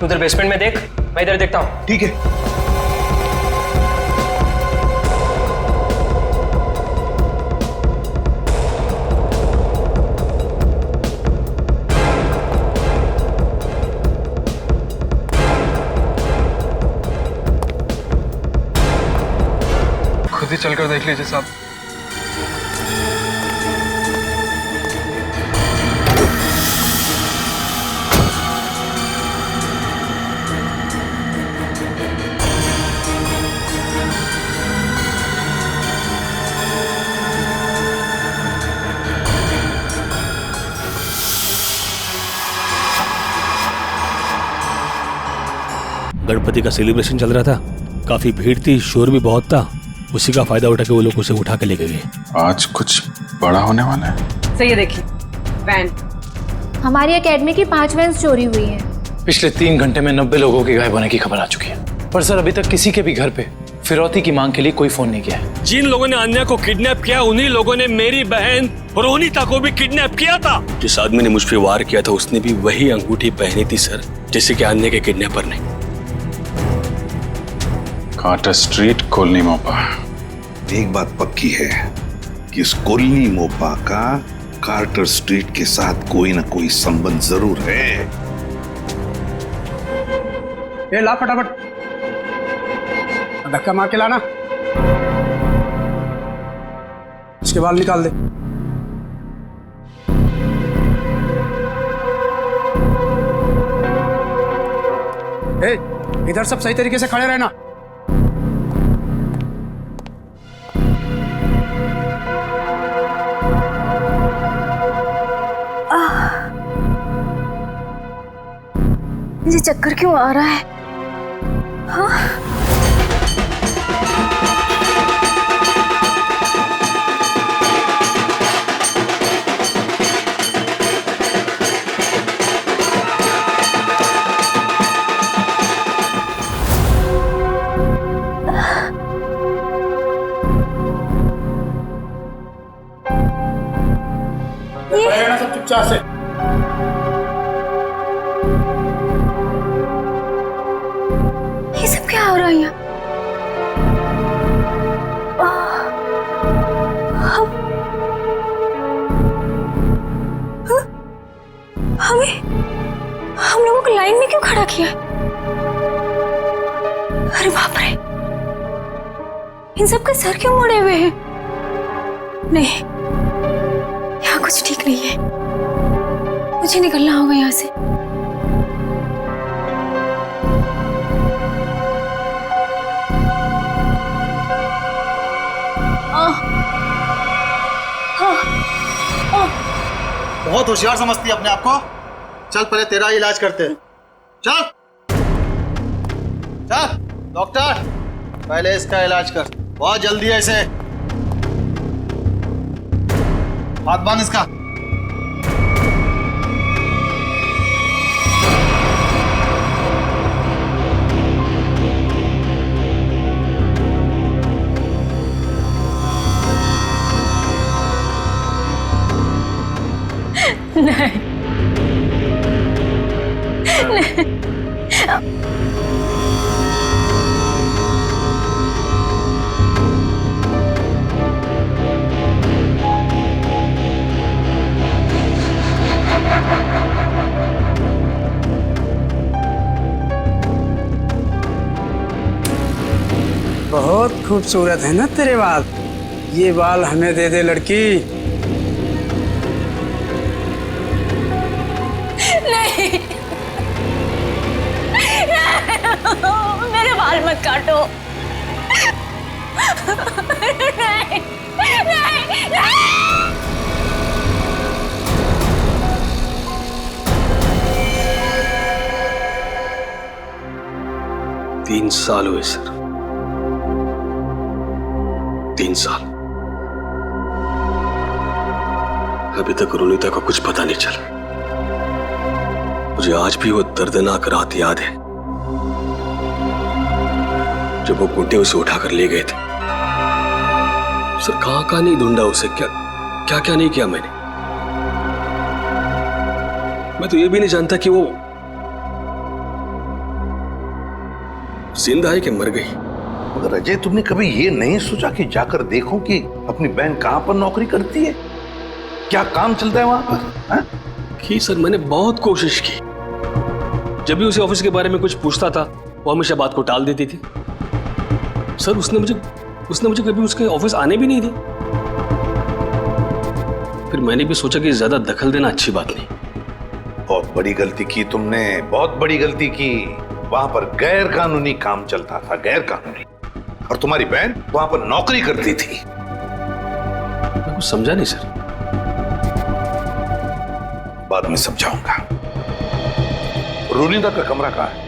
तू उधर बेसमेंट में देख, मैं इधर देखता हूँ। ठीक है। खुद ही चलकर देख लीजिए साहब। गणपति का सेलिब्रेशन चल रहा था, काफी भीड़ थी, शोर भी बहुत था। उसी का फायदा उठा के वो लोग उसे उठा के लेके गए। आज कुछ बड़ा होने वाला है। तो ये देखिए वैन, हमारी एकेडमी की 5 वैन्स चोरी हुई है। पिछले 3 घंटे में 90 लोगों के गायब होने की खबर आ चुकी है, पर सर अभी तक किसी के भी घर पे फिरौती की मांग के लिए कोई फोन नहीं किया है। जिन लोगों ने अन्या को किडनैप किया, उन्हीं लोगों ने मेरी बहन रोहिता को भी किडनैप किया था। जिस आदमी ने मुझ पे वार किया था, उसने भी वही अंगूठी पहनी थी सर, जैसे कि अन्या के किडनैपर ने। कार्टर स्ट्रीट, कोलनी मोपा। एक बात पक्की है कि इस कोलनी मोपा का कार्टर स्ट्रीट के साथ कोई ना कोई संबंध जरूर है। ये ला फटाफट, धक्का मार के लाना, इसके बाल निकाल दे। इधर सब सही तरीके से खड़े रहना। मुझे चक्कर क्यों आ रहा है? हाँ? ये सब चुपचाप से। ये सब क्या हो रहा है यहाँ? हम लोगों को लाइन में क्यों खड़ा किया? अरे बाप रे, इन सब के सर क्यों मुड़े हुए हैं? नहीं, यहाँ कुछ ठीक नहीं है, मुझे निकलना होगा यहाँ से। बहुत होशियार समझती है अपने आप को। चल पहले तेरा इलाज करते हैं। चल चल डॉक्टर, पहले इसका इलाज कर, बहुत जल्दी है इसे। हाथ बांध इसका। नहीं, नहीं। बहुत खूबसूरत है ना तेरे बाल। ये बाल हमें दे दे लड़की। नहीं, मेरे बाल मत काटो। नहीं, नहीं, नहीं। 3 साल हुए सर, 3 साल। अभी तक रोनिता को कुछ पता नहीं चला। मुझे आज भी वो दर्दनाक रात याद है जब वो गुड्डे उसे उठाकर ले गए थे। सर कहां नहीं ढूंढा उसे, क्या क्या नहीं किया मैंने। मैं तो ये भी नहीं जानता कि वो जिंदा है कि मर गई? मगर अजय, तुमने कभी ये नहीं सोचा कि जाकर देखो कि अपनी बहन कहां पर नौकरी करती है, क्या काम चलता है वहां पर? हाँ? की सर, मैंने बहुत कोशिश की। जब भी उसे ऑफिस के बारे में कुछ पूछता था वो हमेशा बात को टाल देती थी। सर उसने मुझे कभी उसके ऑफिस आने भी नहीं दी। फिर मैंने भी सोचा कि ज्यादा दखल देना अच्छी बात नहीं। बहुत बड़ी गलती की तुमने, बहुत बड़ी गलती की। वहां पर गैर कानूनी काम चलता था, गैर कानूनी, और तुम्हारी बहन वहां पर नौकरी करती थी। मैं कुछ समझा नहीं सर। बाद में समझाऊंगा। रोनिता का कमरा कहां है?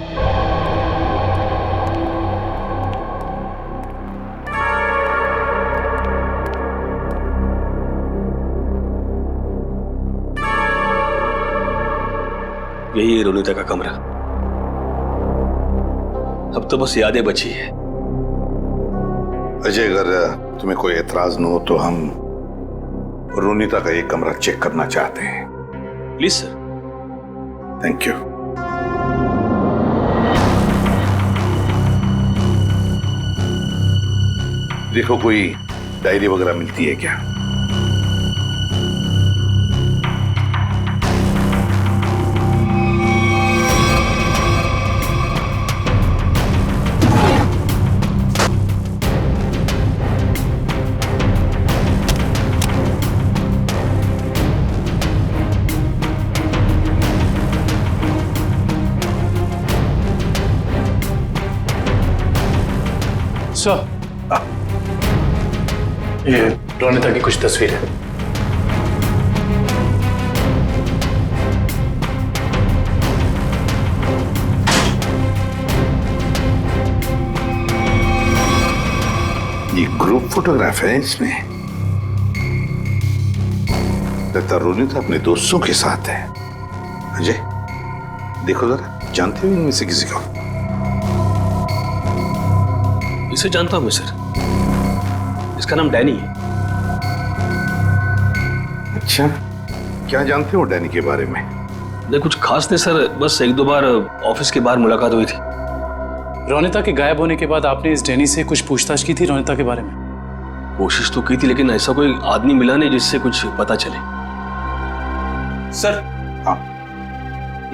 यही है रोनिता का कमरा। अब तो बस यादें बची है। अजय, अगर तुम्हें कोई एतराज न हो तो हम रोनिता का ये कमरा चेक करना चाहते हैं। Please sir. Thank you. देखो, कोई डायरी वगैरह मिलती है क्या? सर, ये रोनिता की कुछ तस्वीर है। ये ग्रुप फोटोग्राफ है इसमें। लगता रोनिता अपने दोस्तों के साथ है। अजय, देखो जरा, जानते हो इनमें से किसी को? इसे जानता हूं मैं सर। इसका नाम डैनी है। अच्छा, क्या जानते हो डैनी के बारे में? नहीं, कुछ खास नहीं सर, बस एक दो बार ऑफिस के बाहर मुलाकात हुई थी। रोनिता के गायब होने के बाद आपने इस डैनी से कुछ पूछताछ की थी रोनिता के बारे में? कोशिश तो की थी, लेकिन ऐसा कोई आदमी मिला नहीं जिससे कुछ पता चले। सर, हाँ,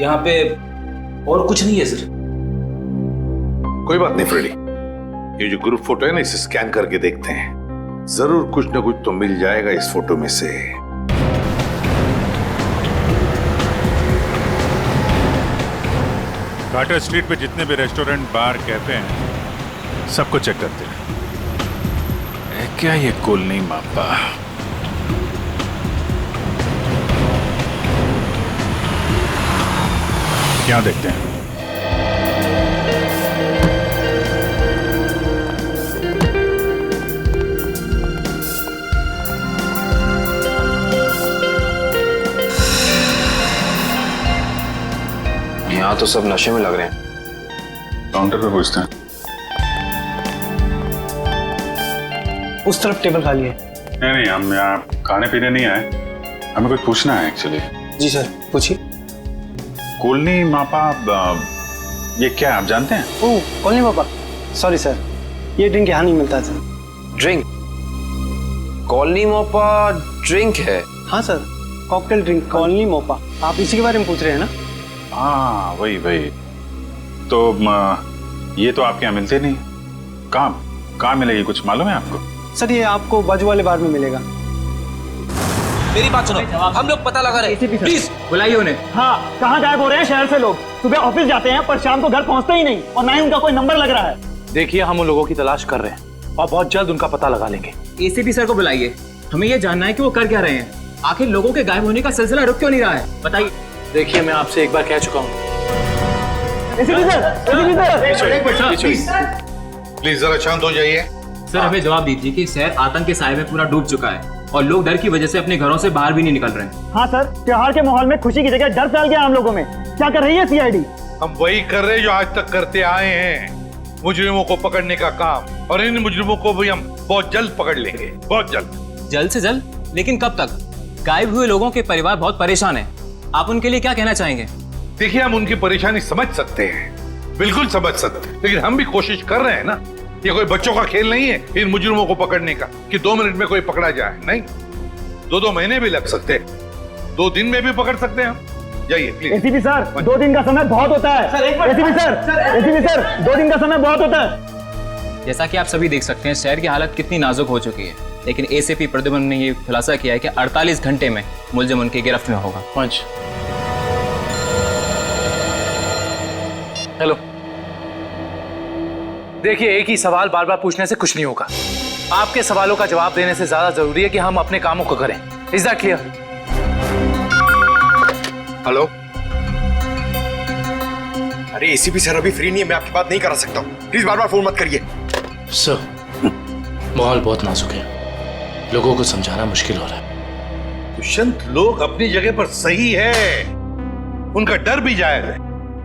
यहाँ पे और कुछ नहीं है सर। कोई बात नहीं फ्रेडी, ये जो ग्रुप फोटो है ना, इसे स्कैन करके देखते हैं। जरूर कुछ ना कुछ तो मिल जाएगा इस फोटो में से। कार्टर स्ट्रीट पे जितने भी रेस्टोरेंट, बार, कैफे हैं, सबको चेक करते हैं। क्या ये कोलनी मापा? क्या देखते हैं? यहाँ तो सब नशे में लग रहे हैं। काउंटर पे पूछते हैं। उस तरफ टेबल खाली है। नहीं, हम यहाँ खाने पीने नहीं आए, हमें कुछ पूछना है एक्चुअली। जी सर, पूछिए। कोलनी मापा, ये क्या है, आप जानते हैं? ओह, कॉलोनी पापा, सॉरी सर, ये ड्रिंक यहाँ नहीं मिलता sir. Drink? Colony Mopa drink है? हाँ sir, cocktail drink colony Mopa. आप इसी के बारे में पूछ रहे हैं ना? हाँ, वही। तो ये तो आपके यहाँ मिलते नहीं। कहाँ मिलेगी, कुछ मालूम है आपको? सर, ये आपको बाजू वाले बार में मिलेगा। मेरी बात सुनो, हम लोग पता लगा रहे हैं। प्लीज बुलाइए उन्हें। हाँ, कहाँ गायब हो रहे हैं शहर से लोग? सुबह ऑफिस जाते हैं पर शाम को घर पहुँचते ही नहीं, और ना ही उनका कोई नंबर लग रहा है। देखिए, हम उन लोगों की तलाश कर रहे हैं और बहुत जल्द उनका पता लगा लेंगे। एसीपी सर को बुलाइए, हमें ये जानना है कि वो कर क्या रहे हैं। आखिर लोगों के गायब होने का सिलसिला रुक क्यों नहीं रहा है, बताइए। देखिए, मैं आपसे एक बार कह चुका हूँ। प्लीज जरा शांत हो जाइए। सर, हमें जवाब दीजिए कि शहर आतंक के साए में पूरा डूब चुका है और लोग डर की वजह से अपने घरों से बाहर भी नहीं निकल रहे हैं। हाँ सर, त्योहार के माहौल में खुशी की जगह डर फैल गया हम लोगों में। क्या कर रही है सीआईडी? हम वही कर रहे हैं जो आज तक करते आए हैं, मुजरिमों को पकड़ने का काम, और इन मुजरिमों को भी हम बहुत जल्द पकड़ लेंगे, बहुत जल्द। जल्द से जल्द? लेकिन कब तक? गायब हुए लोगों के परिवार बहुत परेशान है, आप उनके लिए क्या कहना चाहेंगे? देखिए, हम उनकी परेशानी समझ सकते हैं, बिल्कुल समझ सकते, लेकिन हम भी कोशिश कर रहे हैं ना। ये कोई बच्चों का खेल नहीं है इन मुजरिमों को पकड़ने का कि 2 मिनट में कोई पकड़ा जाए। नहीं, 2 महीने भी लग सकते हैं, 2 दिन में भी पकड़ सकते हैं हम। जाइए प्लीज। एसीपी सर, 2 दिन का समय बहुत होता है। एसीपी सर, 2 दिन का समय बहुत होता है। जैसा कि आप सभी देख सकते हैं शहर की हालत कितनी नाजुक हो चुकी है, लेकिन एसीपी प्रद्युमन ने ये खुलासा किया है कि 48 घंटे में मुलजिम उनकी गिरफ्त में होगा। पंच, हेलो। देखिए, एक ही सवाल बार बार पूछने से कुछ नहीं होगा। आपके सवालों का जवाब देने से ज्यादा जरूरी है कि हम अपने कामों को करें। Is that clear? हेलो। अरे एसीपी सर अभी फ्री नहीं है, मैं आपकी बात नहीं करा सकता हूँ। प्लीज बार बार फोन मत करिए। सर, माहौल बहुत नाजुक है, लोगों को समझाना मुश्किल हो रहा है। दुष्यंत, लोग अपनी जगह पर सही है, उनका डर भी जायज है।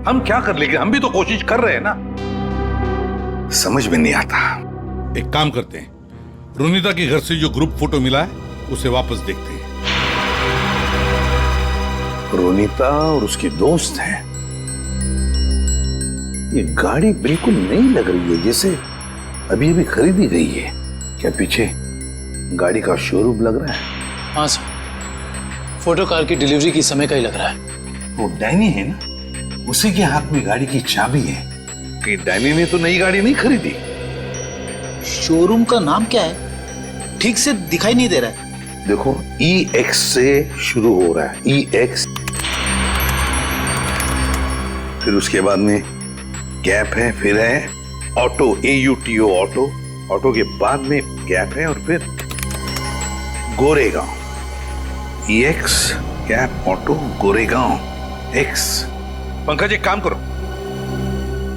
हम क्या कर लेंगे, हम भी तो कोशिश कर रहे हैं ना। समझ में नहीं आता। एक काम करते हैं, रुनीता के घर से जो ग्रुप फोटो मिला है उसे वापस देखते हैं। रोनीता और उसके दोस्त हैं। ये गाड़ी बिल्कुल नई लग रही है, जैसे अभी अभी खरीदी गई है। क्या पीछे गाड़ी का शोरूम लग रहा है? हाँ सर, फोटो कार की डिलीवरी की समय का ही लग रहा है। वो डैनी है ना, उसी के हाथ में गाड़ी की चाबी है। कि डैनी ने तो नई गाड़ी नहीं खरीदी। शोरूम का नाम क्या है? ठीक से दिखाई नहीं दे रहा है। देखो, EX से शुरू हो रहा है, EX, फिर उसके बाद में गैप है, फिर है ऑटो, AUTO ऑटो, ऑटो के बाद में गैप है, और फिर Goregaon. EX gap auto Goregaon X। Pankaj, एक काम करो,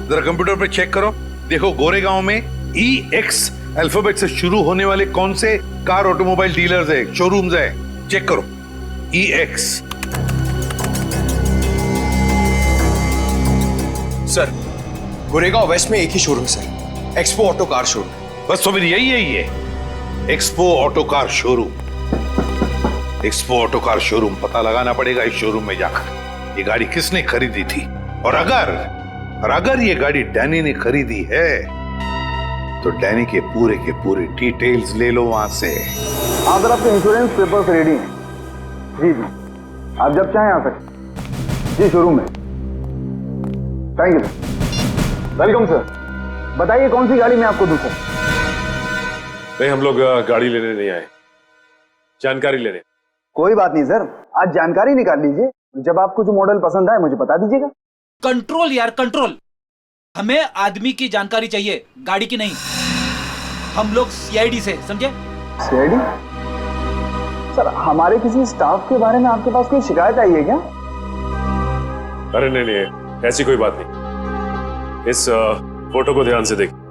जरा कंप्यूटर पे चेक करो, देखो गोरेगांव में EX अल्फाबेट से शुरू होने वाले कौन से कार ऑटोमोबाइल डीलर्स है, शोरूम्स है, चेक करो। EX। सर, गोरेगांव वेस्ट में एक ही showroom sir, expo auto car showroom. बस तो फिर यही है, ये expo auto car showroom. Expo auto car showroom पता लगाना पड़ेगा इस शोरूम में जाकर, ये गाड़ी किसने खरीदी थी, और अगर ये गाड़ी डैनी ने खरीदी है तो डैनी के पूरे डिटेल्स ले लो वहां से। हाँ सर, आपके इंश्योरेंस पेपर्स रेडी हैं। जी, आप जब चाहें आ सकते। जी, शोरूम में। Thank you sir. Welcome sir. बताइए कौन सी गाड़ी मैं आपको दूं सर? नहीं, हम लोग गाड़ी लेने नहीं आए, जानकारी लेने। कोई बात नहीं सर, आज जानकारी निकाल लीजिए। जब आपको जो मॉडल पसंद आए मुझे बता दीजिएगा। कंट्रोल यार, कंट्रोल। हमें आदमी की जानकारी चाहिए, गाड़ी की नहीं। हम लोग CID से, समझे? CID? सर, हमारे किसी स्टाफ के बारे में आपके पास कोई शिकायत आई है क्या? अरे नहीं, ऐसी कोई बात नहीं। इस फोटो को ध्यान से देखिए।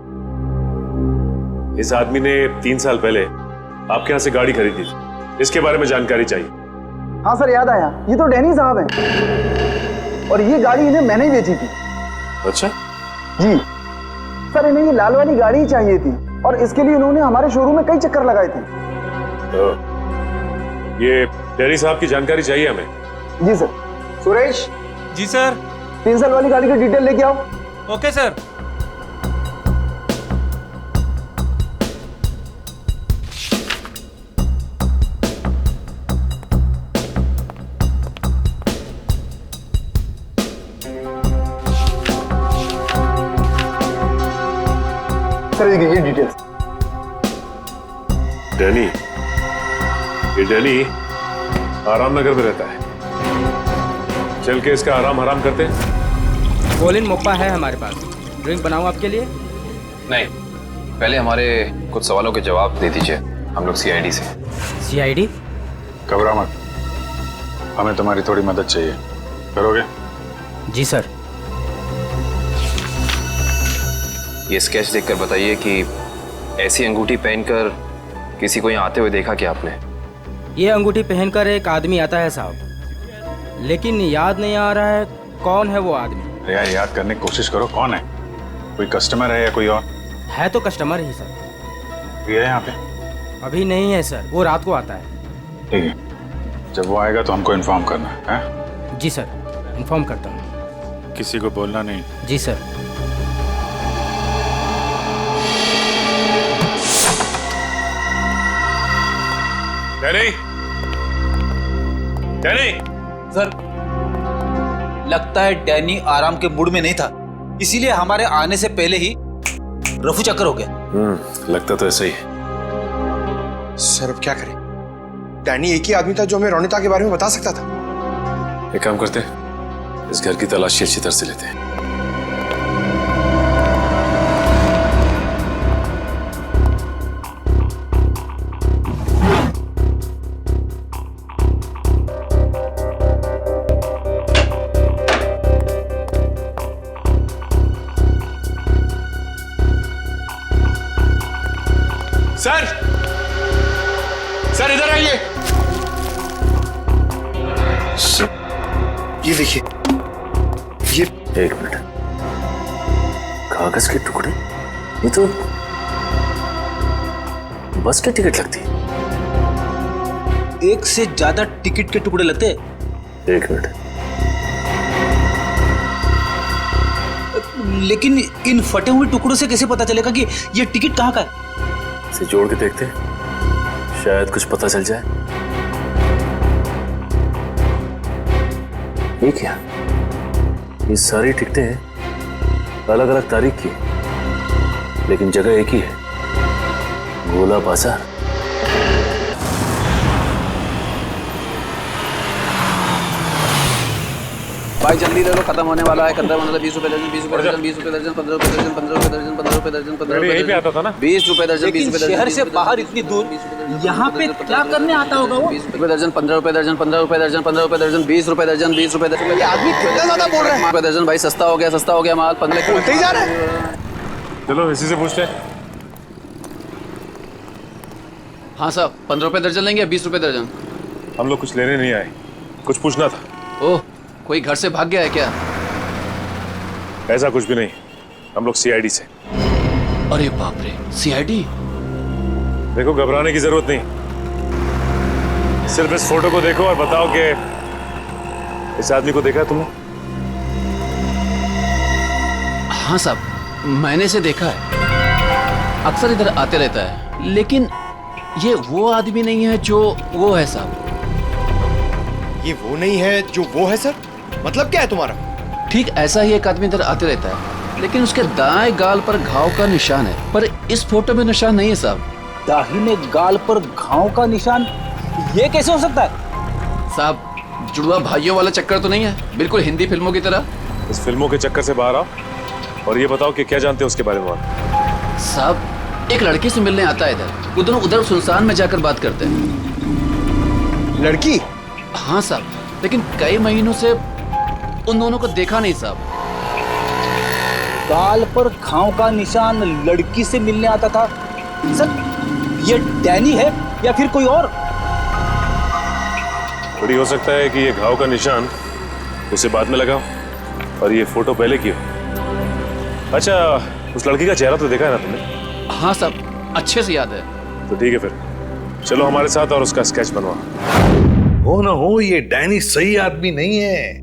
इस आदमी ने 3 साल पहले आपके यहाँ से गाड़ी खरीदी थी, इसके बारे में जानकारी चाहिए। हाँ सर, याद आया, ये तो डैनी साहब हैं, और ये गाड़ी इन्हें मैंने ही बेची थी। अच्छा जी सर, इन्हें ये लाल वाली गाड़ी ही चाहिए थी, और इसके लिए इन्होंने हमारे शोरूम में कई चक्कर लगाए थे। तो ये डैनी साहब की जानकारी चाहिए हमें। जी सर। सुरेश। जी सर। 3 साल वाली गाड़ी की डिटेल लेके आओ। Okay sir. ये डिटेल्स। डैनी, ये डैनी आराम नगर में रहता है, चल के इसका आराम हराम करते हैं। कोलिन मोप्पा है हमारे पास, ड्रिंक बनाऊं आपके लिए? नहीं, पहले हमारे कुछ सवालों के जवाब दे दीजिए, हम लोग CID से। CID? घबरा मत, हमें तुम्हारी थोड़ी मदद चाहिए, करोगे? जी सर। ये स्केच देखकर बताइए कि ऐसी अंगूठी पहनकर किसी को यहाँ आते हुए देखा क्या आपने? ये अंगूठी पहनकर एक आदमी आता है साहब, लेकिन याद नहीं आ रहा है कौन है वो आदमी। यार, याद करने की कोशिश करो, कौन है? कोई कस्टमर है या कोई और? है तो कस्टमर ही सर। ये है यहाँ पे? अभी नहीं है सर, वो रात को आता है। ठीक है, जब वो आएगा तो हमको इन्फॉर्म करना है। जी सर, इन्फॉर्म करता हूँ। किसी को बोलना नहीं। जी सर। Danny, Danny. सर, लगता है डैनी आराम के मूड में नहीं था, इसीलिए हमारे आने से पहले ही रफू चक्कर हो गया। लगता तो ऐसा ही है। सर अब क्या करें? डैनी एक ही आदमी था जो हमें रोनिता के बारे में बता सकता था। एक काम करते हैं, इस घर की तलाशी अच्छी तरह से लेते हैं। सर, सर इधर आइए। ये देखिए, ये एक मिनट, कागज के टुकड़े? ये तो बस की टिकट लगती है। एक से ज्यादा टिकट के टुकड़े लगते। एक मिनट, लेकिन इन फटे हुए टुकड़ों से कैसे पता चलेगा कि ये टिकट कहाँ का है? इसे जोड़ के देखते हैं, शायद कुछ पता चल जाए। ये क्या? ये सारी टिकटें अलग अलग तारीख की, लेकिन जगह एक ही है, गोला बाजार। भाई जल्दी ले लो, खत्म होने वाला है। 15 15 20 रुपए दर्जन, 20 रुपए दर्जन, 20 रुपए दर्जन, 15 रुपए दर्जन, 15 रुपए दर्जन, 15 रुपए दर्जन, 15 रुपए यहीं पे आता था ना? 20 रुपए दर्जन, 20 रुपए दर्जन। शहर से बाहर इतनी दूर यहाँ पे क्या करने आता होगा वो? 20 रुपए दर्जन, 15 रुपए दर्जन, 15 रुपए दर्जन, 15 रुपए दर्जन, 20 रुपए दर्जन, 20 रुपए दर्जन। ये आदमी कितना ज्यादा बोल रहा है। रुपए दर्जन भाई, सस्ता हो गया माल। 15 बोलते ही जा रहा है। चलो इसी से पूछते हैं। हाँ साहब, 15 रुपए दर्जन लेंगे, 20 रुपए दर्जन। हम लोग कुछ लेने नहीं आए, कुछ पूछना था। ओह, कोई घर से भाग गया है क्या? ऐसा कुछ भी नहीं, हम लोग सीआईडी से। अरे बाप रे, सीआईडी? देखो घबराने की जरूरत नहीं, सिर्फ इस फोटो को देखो और बताओ कि इस आदमी को देखा है तुमने? हाँ साहब, मैंने इसे देखा है, अक्सर इधर आते रहता है, लेकिन ये वो आदमी नहीं है जो वो है साहब। ये वो नहीं है जो वो है सर? मतलब क्या है तुम्हारा? ठीक ऐसा ही एक आदमी इधर आते रहता है, लेकिन उसके दाएं गाल पर घाव का निशान है, पर इस फोटो में निशान नहीं है साहब। दाहिने गाल पर घाव का निशान? ये कैसे हो सकता है साहब? जुड़वा भाइयों वाला चक्कर तो नहीं है, बिल्कुल हिंदी फिल्मों की तरह। इस फिल्मों के चक्कर से बाहर आओ और ये बताओ कि क्या जानते हो उसके बारे में आप? साहब, एक लड़की से मिलने आता है इधर, उधर सुनसान में जाकर बात करते हैं। लड़की? हाँ साहब, लेकिन कई महीनों से उन दोनों को देखा नहीं साहब। गाल पर घाव का निशान, लड़की से मिलने आता था। सर, ये डैनी है या फिर कोई और? थोड़ी हो सकता है कि ये घाव का निशान उसे बाद में लगाओ और ये फोटो पहले की हो। अच्छा, उस लड़की का चेहरा तो देखा है ना तुमने? हाँ साहब, अच्छे से याद है। तो ठीक है, फिर चलो हमारे साथ और उसका स्केच बनवा। हो ना हो, ये डैनी सही आदमी नहीं है।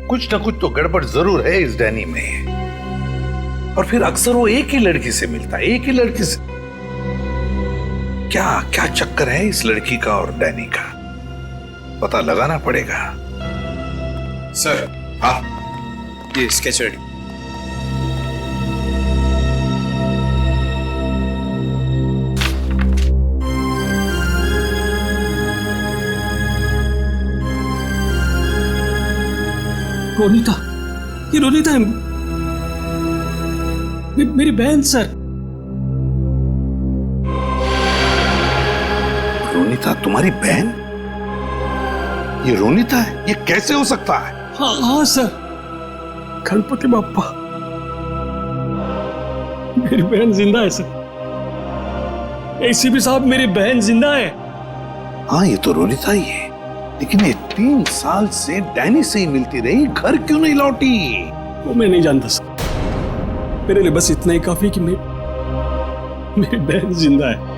कुछ ना कुछ तो गड़बड़ जरूर है इस डैनी में। और फिर अक्सर वो एक ही लड़की से मिलता है, एक ही लड़की से। क्या क्या चक्कर है इस लड़की का और डैनी का, पता लगाना पड़ेगा। सर, हाँ, ये स्केच रेडी। रोनिता, ये रोनिता है, मेरी बहन सर। रोनिता तुम्हारी बहन? ये रोनिता है? ये कैसे हो सकता है? हाँ सर, गणपति बाप्पा, मेरी बहन जिंदा है सर। एसीपी साहब, मेरी बहन जिंदा है। हाँ, ये तो रोनिता ही है, लेकिन ये 3 साल से डैनी से ही मिलती रही, घर क्यों नहीं लौटी? वो मैं नहीं जानता सर, मेरे लिए बस इतना ही काफी कि मेरी बहन जिंदा है।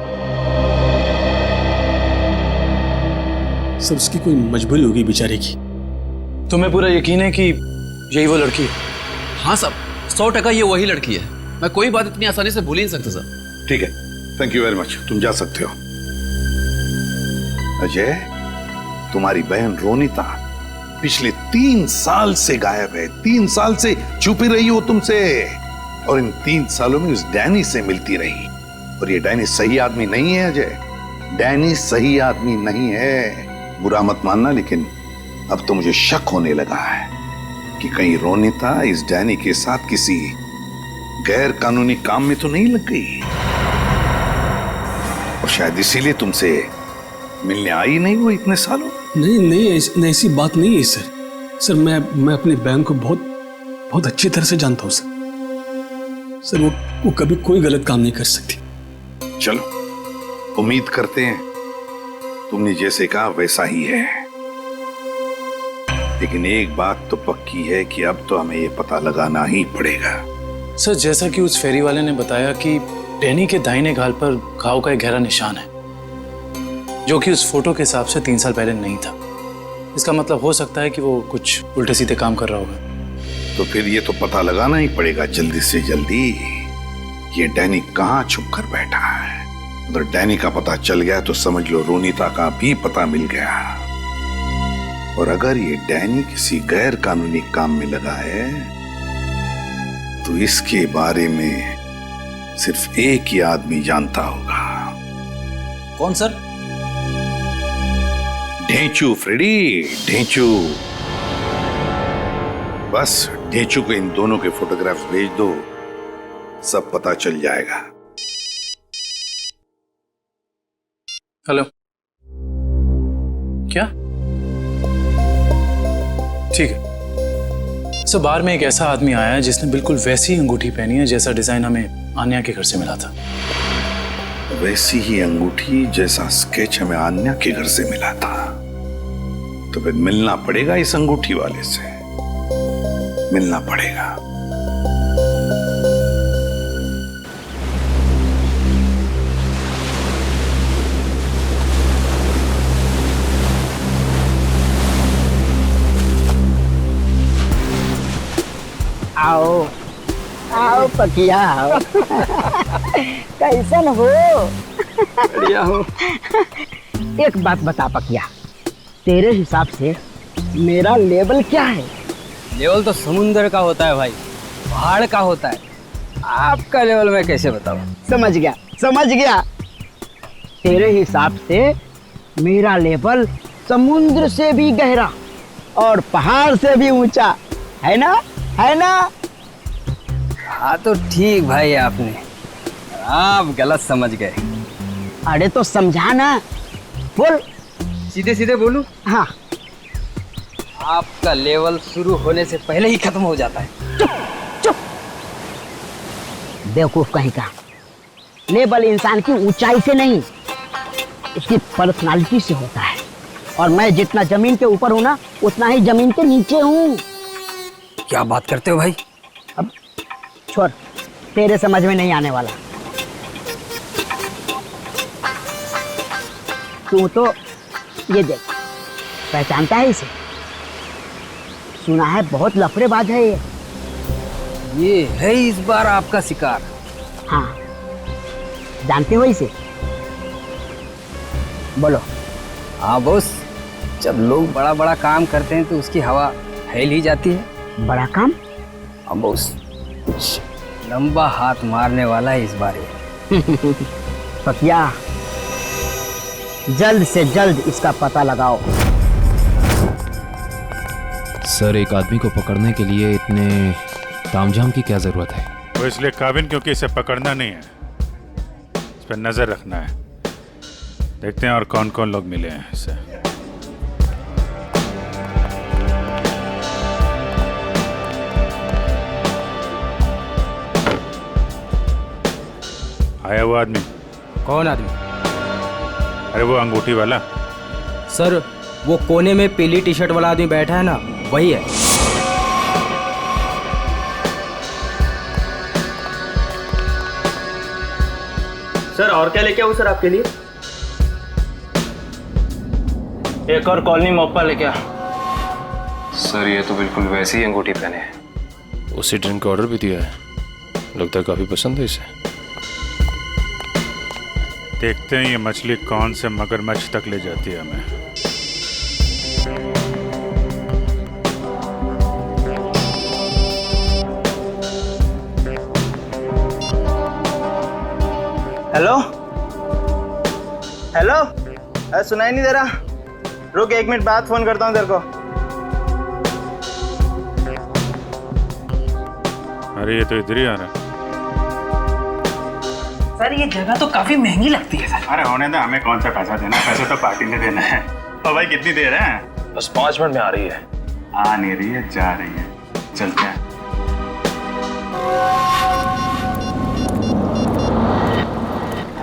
सर, उसकी कोई मजबूरी होगी बेचारे की। तुम्हें पूरा यकीन है कि यही वो लड़की है? हाँ साहब, 100% ये वही लड़की है। मैं कोई बात इतनी आसानी से भूल ही नहीं सकता सर। ठीक है, थैंक यू वेरी मच, तुम जा सकते हो। अजय, तुम्हारी बहन रोनिता पिछले 3 साल से गायब है। 3 साल से छुपी रही हो तुमसे, और इन 3 सालों में उस डैनी से मिलती रही। और ये डैनी सही आदमी नहीं है अजय, डैनी सही आदमी नहीं है। बुरा मत मानना, लेकिन अब तो मुझे शक होने लगा है कि कहीं रोनिता इस डैनी के साथ किसी गैर कानूनी काम में तो नहीं लग गई, और शायद इसीलिए तुमसे मिलने आई नहीं वो इतने सालों। नहीं, ऐसी बात नहीं है सर। सर मैं अपनी बहन को बहुत अच्छी तरह से जानता हूँ सर। वो कभी कोई गलत काम नहीं कर सकती। चलो, उम्मीद करते हैं तुमने जैसे कहा वैसा ही है। लेकिन एक बात तो पक्की है कि अब तो हमें ये पता लगाना ही पड़ेगा। सर, जैसा कि उस फेरी वाले ने बताया कि डैनी के दाहिने गाल पर घाव का एक गहरा निशान है, जो कि उस फोटो के हिसाब से 3 साल पहले नहीं था। इसका मतलब हो सकता है कि वो कुछ उल्टे सीधे काम कर रहा होगा। तो फिर ये तो पता लगाना ही पड़ेगा जल्दी से जल्दी, ये डैनी कहाँ छुप कर बैठा है। अगर डैनी का पता चल गया तो समझ लो रोनिता का भी पता मिल गया। और अगर ये डैनी किसी गैर कानूनी काम में लगा है तो इसके बारे में सिर्फ एक ही आदमी जानता होगा। कौन सर? ढेंचू फ्रेडी, ढेंचू। बस ढेंचू को इन दोनों के फोटोग्राफ्स भेज दो, सब पता चल जाएगा। हेलो, क्या? ठीक है सर। बार में एक ऐसा आदमी आया है जिसने बिल्कुल वैसी अंगूठी पहनी है जैसा डिजाइन हमें आन्या के घर से मिला था। वैसी ही अंगूठी जैसा स्केच हमें आन्या के घर से मिला था। तो फिर मिलना पड़ेगा इस अंगूठी वाले से, मिलना पड़ेगा। आओ आओ पकिया आओ। कैसन हो? बढ़िया हो। एक बात बता पकिया, तेरे हिसाब से मेरा लेवल क्या है? लेवल तो समुंदर का होता है भाई, पहाड़ का होता है। आपका लेवल मैं कैसे बताऊं? समझ गया समझ गया। तेरे हिसाब से मेरा लेवल समुद्र से भी गहरा और पहाड़ से भी ऊंचा है ना? है ना? हाँ तो ठीक भाई, आपने आप गलत समझ गए। अरे तो समझा ना, बोल। सीधे सीधे बोलूं? हाँ। आपका लेवल शुरू होने से पहले ही खत्म हो जाता है। चुप चुप, बेवकूफ कहीं का। लेवल इंसान की ऊंचाई से नहीं, उसकी पर्सनालिटी से होता है। और मैं जितना जमीन के ऊपर हूँ ना, उतना ही जमीन के नीचे हूँ। क्या बात करते हो भाई? अब छोड़, तेरे समझ में नहीं आने वाला। तू तो ये देख, पहचानता है इसे? सुना है बहुत लफड़ेबाज है ये है इस बार आपका शिकार। हाँ, जानते हो इसे? बोलो। हाँ बॉस, जब लोग बड़ा बड़ा काम करते हैं तो उसकी हवा फैल ही जाती है। बड़ा काम? हाँ बॉस, कुछ लंबा हाथ मारने वाला है इस बार ये। पकिया, जल्द से जल्द इसका पता लगाओ। सर, एक आदमी को पकड़ने के लिए इतने तामझाम की क्या जरूरत है? वो इसलिए काबिन क्योंकि इसे पकड़ना नहीं है, इस पर नजर रखना है। देखते हैं और कौन कौन लोग मिले हैं इससे। आया वो आदमी? कौन आदमी? अरे वो अंगूठी वाला। सर, वो कोने में पीली टी शर्ट वाला आदमी बैठा है ना, वही है। सर, और क्या लेके आऊं सर आपके लिए? एक और कॉलोनी मोप्पा लेके आ। सर, ये तो बिल्कुल वैसी ही अंगूठी पहने हैं। उसी ड्रिंक का ऑर्डर भी दिया है, लगता है काफी पसंद है इसे। देखते हैं ये मछली कौन से मगरमच्छ तक ले जाती है हमें। हेलो हेलो, अरे सुनाई नहीं दे रहा। रुक 1 मिनट बाद फोन करता हूँ तेरे को। अरे ये तो इधर ही आ रहा है। सर ये जगह तो काफी महंगी लगती है सर। अरे होने दे, हमें कौन सा पैसा देना है, पैसा तो पार्टी ने देना है। और भाई कितनी देर है? बस 5 मिनट में आ रही है। आ नहीं रही है, जा रही है। चलते हैं।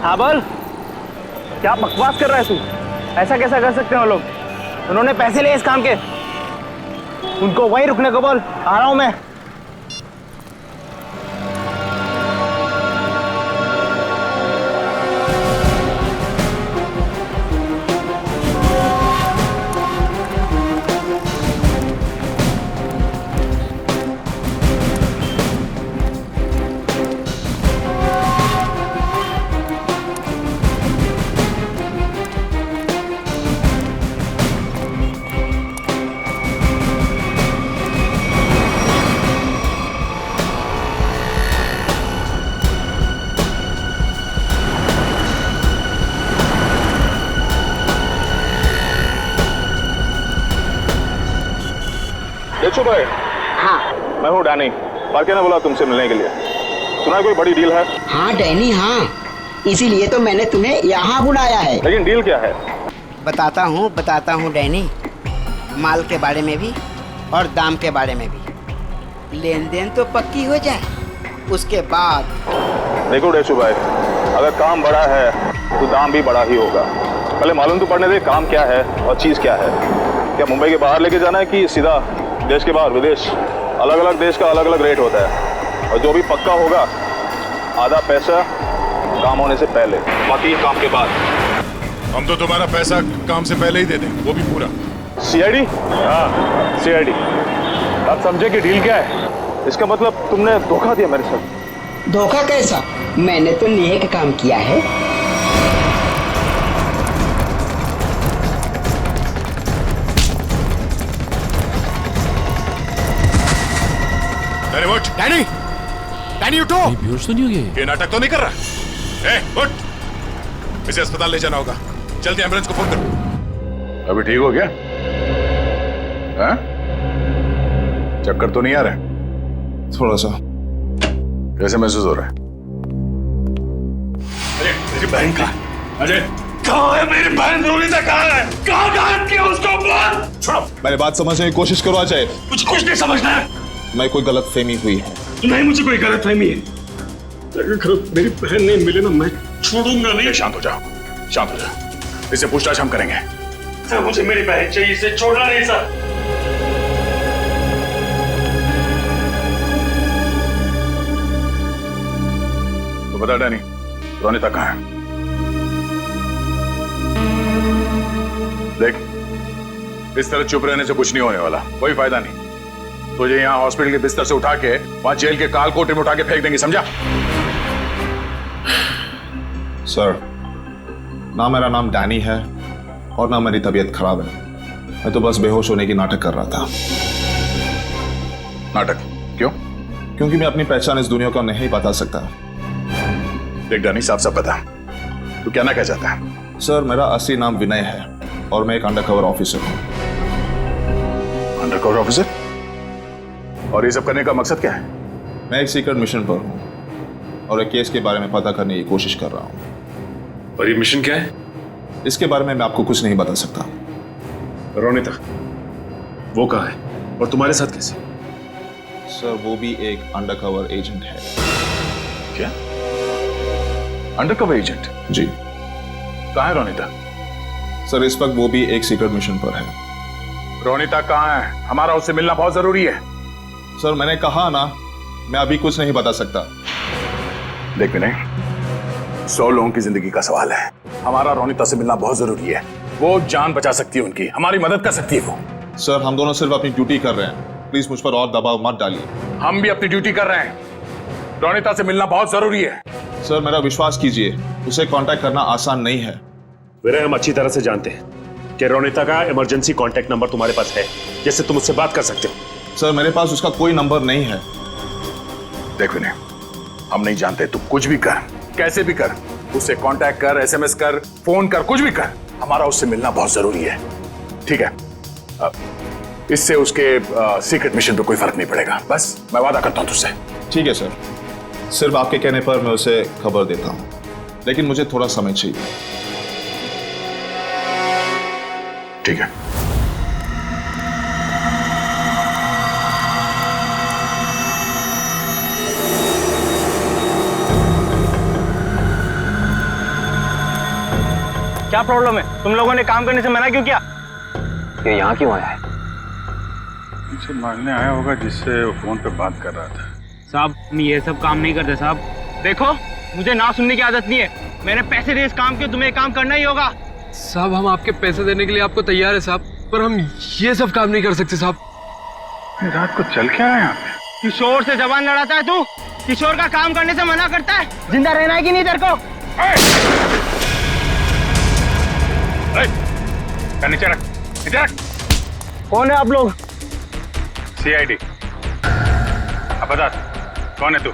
हाँ बोल, क्या बकवास कर रहा है तू? ऐसा कैसा कर सकते हैं वो लोग? उन्होंने पैसे लिए इस काम के। उनको वहीं रुकने को बोल, आ रहा हूं मैं। देखो भाई, हाँ मैं हूँ डैनी। पार्के ने बोला तुमसे मिलने के लिए। सुना है कोई बड़ी डील है? हाँ डैनी, हाँ इसीलिए तो मैंने तुम्हें यहाँ बुलाया है। लेकिन डील क्या है? बताता हूँ डैनी। माल के बारे में भी और दाम के बारे में भी। लेन देन तो पक्की हो जाए, उसके बाद। देखो डेशु भाई, अगर काम बड़ा है तो दाम भी बड़ा ही होगा। पहले मालूम तो पड़ने दे काम क्या है और चीज़ क्या है। क्या मुंबई के बाहर लेके जाना है कि सीधा देश के बाहर? विदेश अलग अलग देश का अलग अलग रेट होता है, और जो भी पक्का होगा आधा पैसा काम होने से पहले, बाकी काम के बाद। हम तो तुम्हारा पैसा काम से पहले ही दे दें, वो भी पूरा। सीआईडी? हाँ सीआईडी। आप समझे कि डील क्या है? इसका मतलब तुमने धोखा दिया मेरे साथ। धोखा कैसा? मैंने तो नेक काम किया है। डैनी, डैनी उठो। बेहोश तो नहीं हो गया? ये नाटक तो नहीं कर रहा? उठ, इसे अस्पताल ले जाना होगा। जल्दी एम्बुलेंस को फोन कर। अभी ठीक हो गया? हाँ? चक्कर तो नहीं आ रहा? थोड़ा सा। कैसे महसूस हो रहा है? अरे मेरी बहन कहाँ? अजय कहाँ है मेरी बहन? रोनिता कहाँ है? कहाँ गायब किया उसको? बोल। छोड़ो, मेरी बात समझने की कोशिश करो अजय। मुझे कुछ नहीं समझना है। मैं कोई गलतफहमी हुई है। नहीं, मुझे कोई गलतफहमी है। अगर मेरी बहन नहीं मिले ना, मैं छोड़ूंगा नहीं। शांत हो जाओ, शांत हो जाओ। इसे पूछताछ हम करेंगे। सर मुझे मेरी बहन चाहिए, इसे छोड़ना नहीं सर। तो बता डैनी, रोनिता कहाँ है? देख, इस तरह चुप रहने से कुछ नहीं होने वाला, कोई फायदा नहीं। तुझे यहाँ हॉस्पिटल के बिस्तर से उठा के वहां जेल के काल कोठरी में उठा के फेंक देंगे, समझा? सर, ना मेरा नाम डैनी है और ना मेरी तबीयत खराब है। मैं तो बस बेहोश होने की नाटक कर रहा था। नाटक? क्यों? क्योंकि मैं अपनी पहचान इस दुनिया को नहीं बता सकता। देख डैनी, साफ साफ बता, तू क्या ना कह चाहता है? सर, मेरा असली नाम विनय है और मैं एक अंडरकवर ऑफिसर हूँ। Undercover officer? और ये सब करने का मकसद क्या है? मैं एक सीक्रेट मिशन पर हूँ और एक केस के बारे में पता करने की कोशिश कर रहा हूँ। और ये मिशन क्या है? इसके बारे में मैं आपको कुछ नहीं बता सकता। रोनिता वो कहाँ है और तुम्हारे साथ कैसे? सर, वो भी एक अंडरकवर एजेंट है। क्या? Undercover agent? जी। कहाँ है रोनिता? सर, इस वक्त वो भी एक सीक्रेट मिशन पर है। रोनिता कहाँ है? हमारा उससे मिलना बहुत जरूरी है। सर, मैंने कहा ना, मैं अभी कुछ नहीं बता सकता। देख विनय, 100 लोगों की जिंदगी का सवाल है। हमारा रोनिता से मिलना बहुत जरूरी है। वो जान बचा सकती है उनकी, हमारी मदद कर सकती है वो। सर, हम दोनों सिर्फ अपनी ड्यूटी कर रहे हैं। प्लीज मुझ पर और दबाव मत डालिए। हम भी अपनी ड्यूटी कर रहे हैं। रोनिता से मिलना बहुत जरूरी है। सर, मेरा विश्वास कीजिए, उसे कांटेक्ट करना आसान नहीं है। विनय, हम अच्छी तरह से जानते हैं कि रोनिता का इमरजेंसी कांटेक्ट नंबर तुम्हारे पास है, जिससे तुम उससे बात कर सकते हो। सर, मेरे पास उसका कोई नंबर नहीं है। देख विनय, हम नहीं जानते, तू कुछ भी कर, कैसे भी कर, उससे कांटेक्ट कर, एसएमएस कर, फोन कर, कुछ भी कर, हमारा उससे मिलना बहुत जरूरी है। ठीक है? इससे उसके सीक्रेट मिशन पे कोई फर्क नहीं पड़ेगा। बस मैं वादा करता हूं तुझसे। ठीक है सर, सिर्फ आपके कहने पर मैं उसे खबर देता हूं, लेकिन मुझे थोड़ा समय चाहिए। ठीक है। क्या प्रॉब्लम है? तुम लोगों ने काम करने से मना क्यों किया? ये यहाँ क्यों आया है? मुझे मारने आया होगा, जिससे वो फोन पे बात कर रहा था। साहब, हम ये सब काम नहीं करते साहब। देखो, मुझे ना सुनने की आदत नहीं है। मैंने पैसे दिए इस काम के, तुम्हें काम करना ही होगा। साहब, हम आपके पैसे देने के लिए आपको तैयार है साहब, पर हम ये सब काम नहीं कर सकते साहब। रात को चल क्या है यहाँ पे? किशोर से जबान लड़ाता है तू? किशोर का काम करने से मना करता है? जिंदा रहना है कि नहीं तेरे को? नीचे रख, नीचे रख। कौन है आप लोग? CID। अब बता, कौन है तू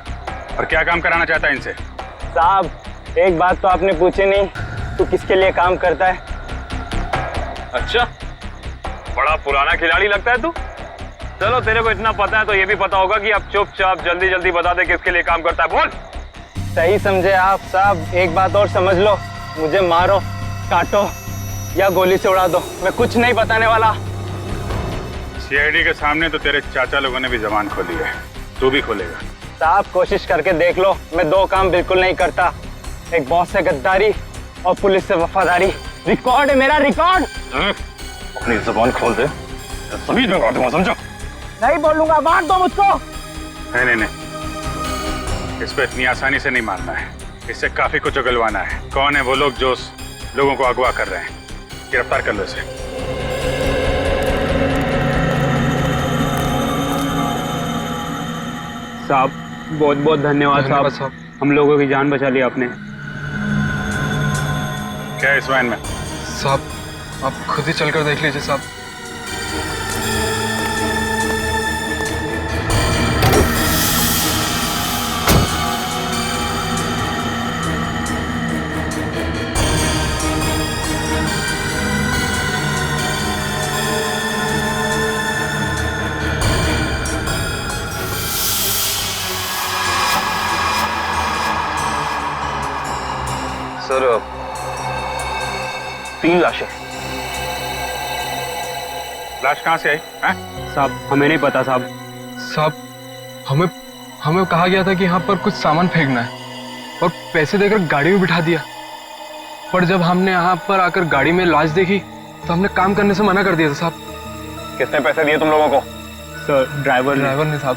और क्या काम कराना चाहता है इनसे? साहब, एक बात तो आपने पूछी नहीं, तू किसके लिए काम करता है? अच्छा, बड़ा पुराना खिलाड़ी लगता है तू। चलो, तेरे को इतना पता है तो ये भी पता होगा कि अब चुपचाप जल्दी जल्दी बता दे किसके लिए काम करता है। बोल। सही समझे आप साहब। एक बात और समझ लो, मुझे मारो, काटो या गोली से उड़ा दो, मैं कुछ नहीं बताने वाला। CID के सामने तो तेरे चाचा लोगों ने भी जबान खोली है, तू भी खोलेगा? साहब, कोशिश करके देख लो, मैं दो काम बिल्कुल नहीं करता। एक बॉस से गद्दारी और पुलिस से वफादारी। रिकॉर्ड है मेरा, रिकॉर्ड। अपनी जबान खोल दे, सभी में काट दूंगा, समझो? नहीं बोलूंगा, मार दो मुझको। नहीं, इस पे इतनी आसानी से नहीं मारना है, इससे काफी कुछ उगलवाना है। कौन है वो लोग जो लोगों को अगवा कर रहे हैं? गिरफ्तार कर लो इसे। साहब, बहुत बहुत धन्यवाद साहब, हम लोगों की जान बचा ली आपने। क्या है इस वैन में? साहब, आप खुद ही चलकर देख लीजिए साहब। सर, 3 लाशें। लाश कहाँ से आई? साहब, हमें नहीं पता साहब। साहब, हमें कहा गया था कि यहाँ पर कुछ सामान फेंकना है और पैसे देकर गाड़ी में बिठा दिया, पर जब हमने यहाँ पर आकर गाड़ी में लाश देखी तो हमने काम करने से मना कर दिया था साहब। किसने पैसे दिए तुम लोगों को? सर, ड्राइवर ने साहब।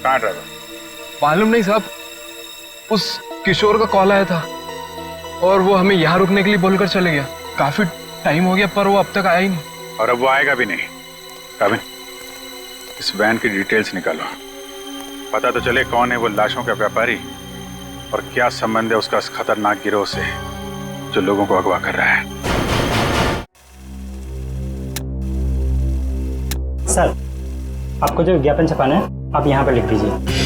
कहाँ ड्राइवर? मालूम नहीं साहब, उस किशोर का कॉल आया था और वो हमें यहाँ रुकने के लिए बोलकर चले गया। काफी टाइम हो गया पर वो अब तक आया ही नहीं। और अब वो आएगा भी नहीं। काबिन, इस वैन की डिटेल्स निकालो, पता तो चले कौन है वो लाशों का व्यापारी और क्या संबंध है उसका इस खतरनाक गिरोह से जो लोगों को अगवा कर रहा है। सर, आपको जो विज्ञापन छपाना है आप यहाँ पर लिख दीजिए।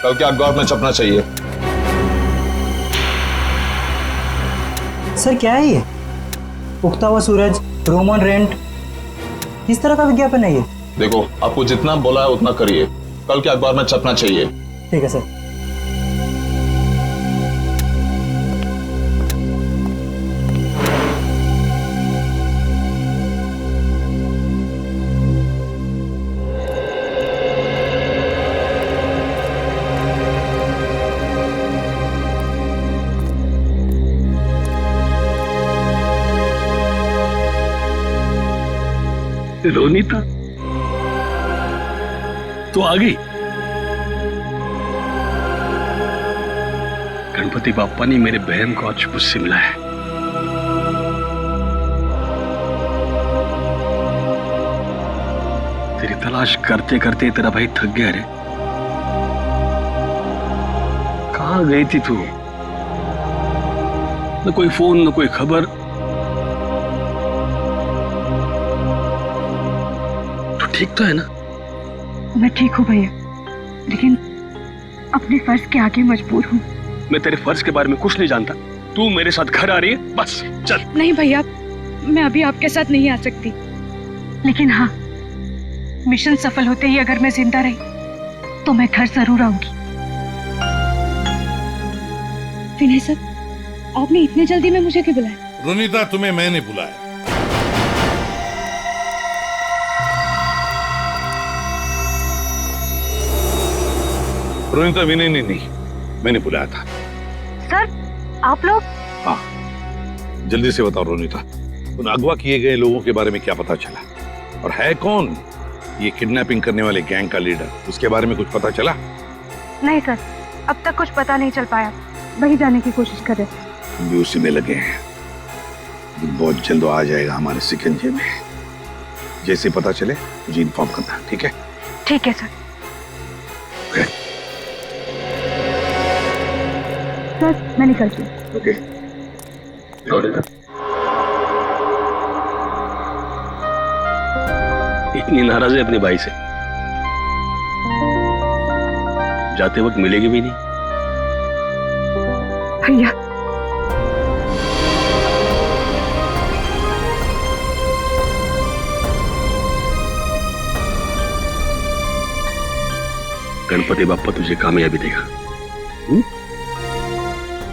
कल के अखबार में छपना चाहिए। सर, क्या है ये? उगता हुआ सूरज, रूम ऑन रेंट, किस तरह का विज्ञापन है ये? देखो, आपको जितना बोला है उतना करिए, कल के अखबार में छपना चाहिए। ठीक है सर। रोनीता तो आ गई। गणपति बापा ने मेरे बहन को आज मुझसे मिलाया है। तेरी तलाश करते करते तेरा भाई थक गया रे। कहाँ गई थी तू? न कोई फोन न कोई खबर। तो ठीक तो है ना? मैं ठीक हूँ भैया, लेकिन अपने फर्ज के आगे मजबूर हूँ। मैं तेरे फर्ज के बारे में कुछ नहीं जानता। तू मेरे साथ घर आ रही है, बस चल। नहीं भैया, मैं अभी आपके साथ नहीं आ सकती, लेकिन हाँ, मिशन सफल होते ही अगर मैं जिंदा रही तो मैं घर जरूर आऊंगी। विनय सर, आपने इतने जल्दी में मुझे क्यों बुलाया? रोनीता, तुम्हें मैंने बुलाया। रोनीता, विनय ने नहीं, मैंने बुलाया था। सर, आप लोग? हाँ, जल्दी से बताओ रोनीता, उन अगवा किए गए लोगों के बारे में क्या पता चला? और है कौन ये किडनैपिंग करने वाले गैंग का लीडर? उसके बारे में कुछ पता चला? नहीं सर, अब तक कुछ पता नहीं चल पाया। वही जाने की कोशिश कर रहे थे। हम भी उसी में लगे हैं। बहुत जल्द आ जाएगा हमारे शिकंजे में। जैसे पता चले मुझे इन्फॉर्म करना, ठीक है? ठीक है सर। सर, मैं निकलती हूँ। ओके। इतनी नाराज है अपने भाई से, जाते वक्त मिलेगी भी नहीं। भैया, गणपति बाप्पा तुझे कामयाबी देगा।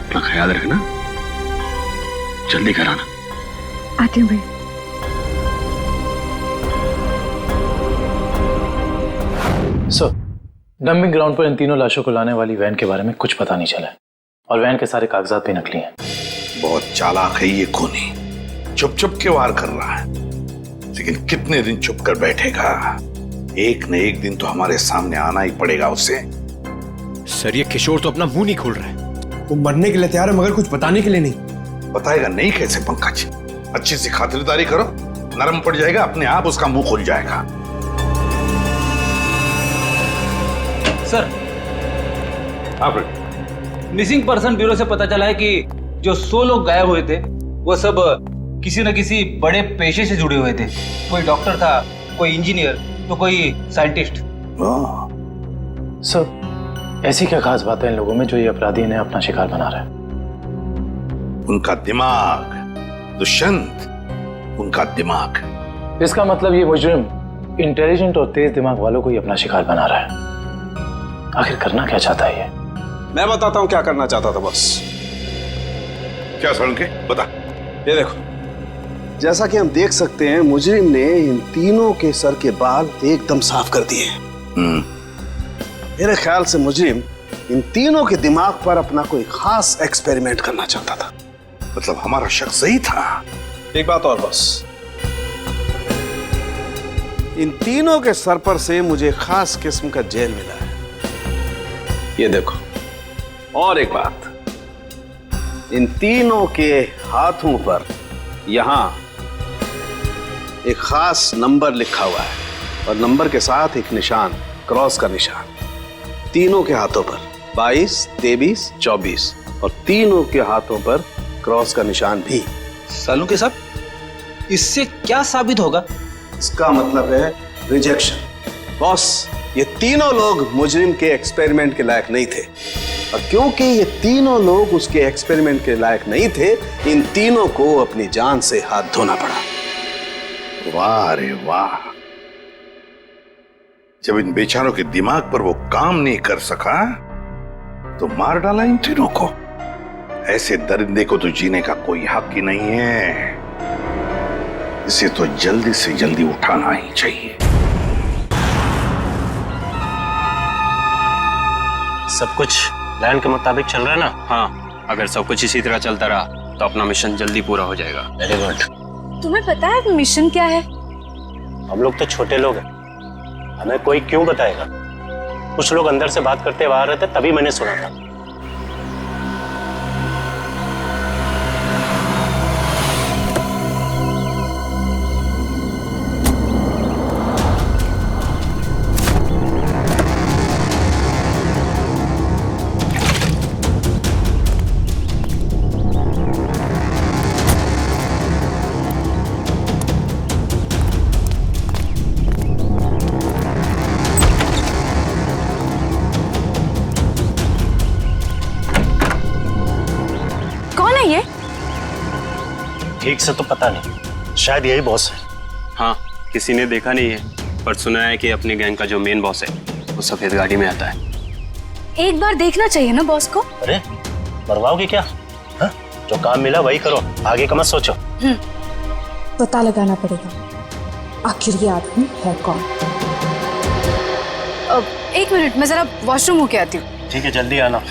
अपना ख्याल रखना, जल्दी घर आना। आती हूँ भैया। सर, डंपिंग ग्राउंड पर इन तीनों लाशों को लाने वाली वैन के बारे में कुछ पता नहीं चला है, और वैन के सारे कागजात भी नकली हैं। बहुत चालाक है ये खूनी, चुप चुप के वार कर रहा है, लेकिन कितने दिन चुप कर बैठेगा? एक न एक दिन तो हमारे सामने आना ही पड़ेगा उसे। सर, ये किशोर तो अपना मुंह नहीं खोल रहा है। वो मरने के लिए तैयार है, मगर कुछ बताने के लिए नहीं। बताएगा नहीं कैसे पंकज? अच्छी सी खातिरदारी करो, नरम पड़ जाएगा, अपने आप उसका मुंह खुल जाएगा। सर, मिसिंग पर्सन ब्यूरो से पता चला है कि जो 100 लोग गायब हुए थे वो सब किसी न किसी बड़े पेशे से जुड़े हुए थे। कोई डॉक्टर था, कोई इंजीनियर, तो कोई साइंटिस्ट। सर, ऐसी क्या खास बात है इन लोगों में जो ये अपराधी इन्हें अपना शिकार बना रहा है? उनका दिमाग दुष्यंत, उनका दिमाग। इसका मतलब ये मुजरिम इंटेलिजेंट और तेज दिमाग वालों को ही अपना शिकार बना रहा है। आखिर करना क्या चाहता है ये? मैं बताता हूँ क्या करना चाहता था। बस क्या सड़न के बता। ये देखो, जैसा कि हम देख सकते हैं, मुजरिम ने इन तीनों के सर के बाल एकदम साफ कर दिए। मेरे ख्याल से मुजरिम इन तीनों के दिमाग पर अपना कोई खास एक्सपेरिमेंट करना चाहता था। मतलब हमारा शक सही था। एक बात और बस, इन तीनों के सर पर से मुझे खास किस्म का जेल मिला है। ये देखो, और एक बात, इन तीनों के हाथों पर यहां एक खास नंबर लिखा हुआ है, और नंबर के साथ एक निशान, क्रॉस का निशान। तीनों के हाथों पर 22, 23, 24, और तीनों के हाथों पर क्रॉस का निशान भी। सालू के साथ इससे क्या साबित होगा? इसका मतलब है रिजेक्शन। बॉस, ये तीनों लोग मुजरिम के एक्सपेरिमेंट के लायक नहीं थे, और क्योंकि ये तीनों लोग उसके एक्सपेरिमेंट के लायक नहीं थे, इन तीनों को अपनी जान से हाथ धोना पड़ा। वाह रे वाह, जब इन बेचारों के दिमाग पर वो काम नहीं कर सका तो मार डाला इन तीनों को। ऐसे दरिंदे को तो जीने का कोई हक ही नहीं है। इसे तो जल्दी से जल्दी उठाना ही चाहिए। सब कुछ प्लान के मुताबिक चल रहा है ना? हाँ, अगर सब कुछ इसी तरह चलता रहा तो अपना मिशन जल्दी पूरा हो जाएगा। Very good. तुम्हें पता है मिशन क्या है? हम लोग तो छोटे लोग हैं, हमें कोई क्यों बताएगा? कुछ लोग अंदर से बात करते हुए आ रहे थे, तभी मैंने सुना था। ठीक से तो पता नहीं, शायद यही बॉस है। हाँ, किसी ने देखा नहीं है, पर सुना है कि अपनी गैंग का जो मेन बॉस है वो सफेद गाड़ी में आता है। एक बार देखना चाहिए ना बॉस को। अरे मरवाओगे क्या? हा? जो काम मिला वही करो, आगे का मत सोचो। पता लगाना पड़ेगा आखिर ये आदमी है कौन। एक मिनट, मैं जरा वॉशरूम होके आती हूँ। ठीक है, जल्दी आना।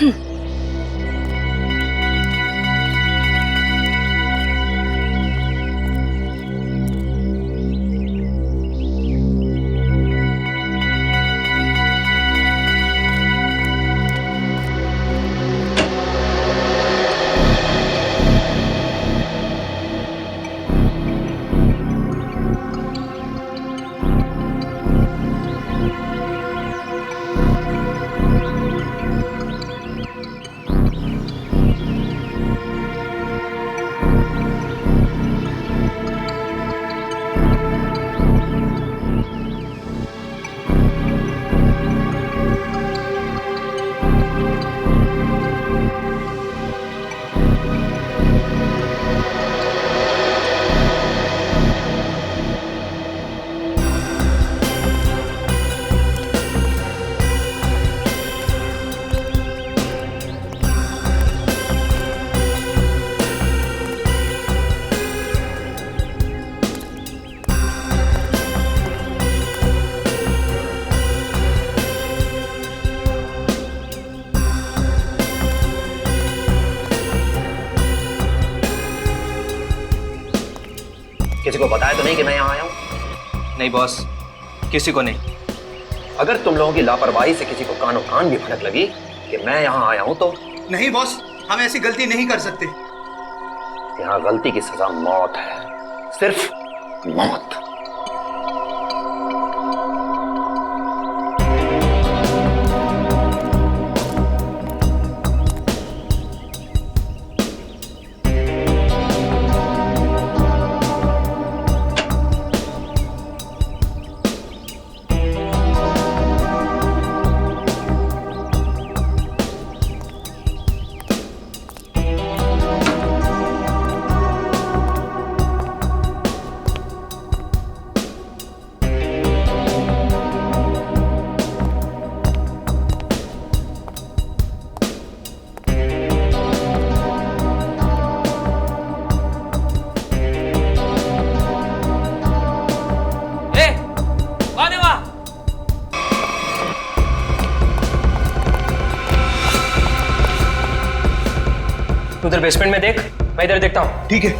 किसी को बताया तो नहीं कि मैं यहाँ आया हूँ? नहीं बॉस, किसी को नहीं। अगर तुम लोगों की लापरवाही से किसी को कानों कान भी भनक लगी कि मैं यहाँ आया हूँ तो? नहीं बॉस, हम ऐसी गलती नहीं कर सकते। यहाँ गलती की सजा मौत है, सिर्फ मौत। उधर बेसमेंट में देख, मैं इधर देखता हूँ। ठीक है।